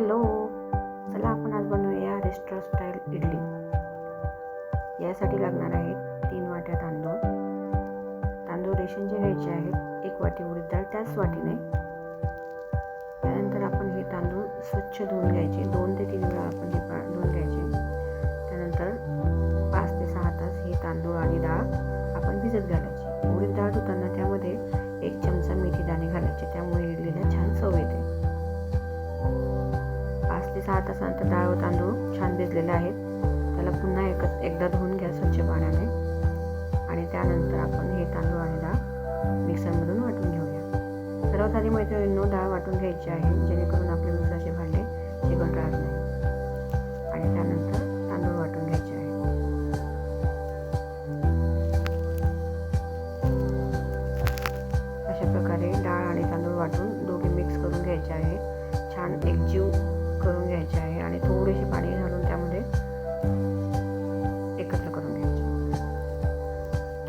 Hello, चला आपण आज बनवूया रेस्टॉरंट स्टाईल इडली. यासाठी लागणार आहेत 3 वाट्या तांदूळ रेशनचे घ्यायचे आहेत. 1 वाटी उडीद डाळ त्याच वाटीने. त्यानंतर आपण हे तांदूळ स्वच्छ धुवून घ्यायचे. 2 ते 3 वेळा आपण हे धुवून घ्यायचे. त्यानंतर 5 ते 6 तास हे तांदूळ आणि डाळ आपण भिजत घालायची. उडीद डाळ धुताना त्यामध्ये 1 चमचा मेथी दाणे घालायचे, त्यामुळे इडलीला छान चव येते. 5 ते 6 तासानंतर डाळ व तांदूळ छान भिजलेले आहेत. त्याला पुन्हा एकदा धुवून घ्या स्वच्छ पाण्याने आणि त्यानंतर आपण हे तांदूळ आणि डाळ मिक्सरमधून वाटून घेऊया. सर्वात आधी मैत्रिणींनो, डाळ वाटून घ्यायची आहे, जेणेकरून आपले मिक्सरचे भांडे चिकट राहत नाही. आणि त्यानंतर तांदूळ वाटून घ्यायचे आहे. अशा प्रकारे डाळ आणि तांदूळ वाटून दोघे मिक्स करून घ्यायचे आहे. छान एकजीव करून घ्यायचे आहे आणि थोडेसे पाणी घालून त्यामध्ये एकत्र करून घ्यायचे.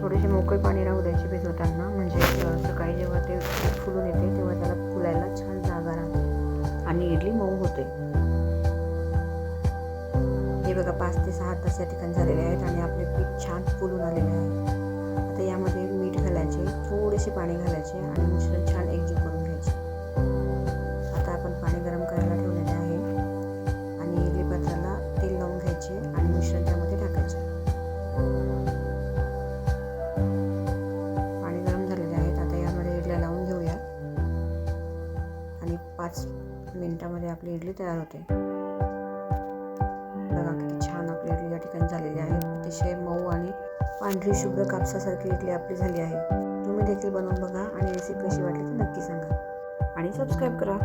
थोडेसे मोकळे पाणी राहू द्यायचे भिजवताना, म्हणजे सकाळी जेव्हा ते फुलून येते तेव्हा त्याला फुलायला छान जागा राहते आणि इडली मऊ होते. हे बघा 5 ते 6 तास या ठिकाणी झालेले आहेत आणि आपले पीठ छान फुलून आलेले आहे. आता यामध्ये मीठ घालायचे, थोडेसे पाणी घालायचे आणि मिश्रण छान एकजीव करून घ्यायचे. आता आपण पाणी गरम करायला ठेवलेले आहे आणि इडली पात्राला तेल लावून घ्यायचे आणि मिश्रण त्यामध्ये टाकायचे. पाणी गरम झालेले आहेत. आता यामध्ये इडल्या लावून घेऊया आणि 5 मिनिटामध्ये आपली इडली तयार होते. बघा किती छान आपली इडली या ठिकाणी झालेली आहे. अतिशय मऊ आणि पांढरी शुभ्र कापसासारखी इडली आपली झाली आहे. तुम्ही देखील बनवून बघा आणि रेसिपी कशी वाटली ती नक्की सांगा आणि सबस्क्राईब करा.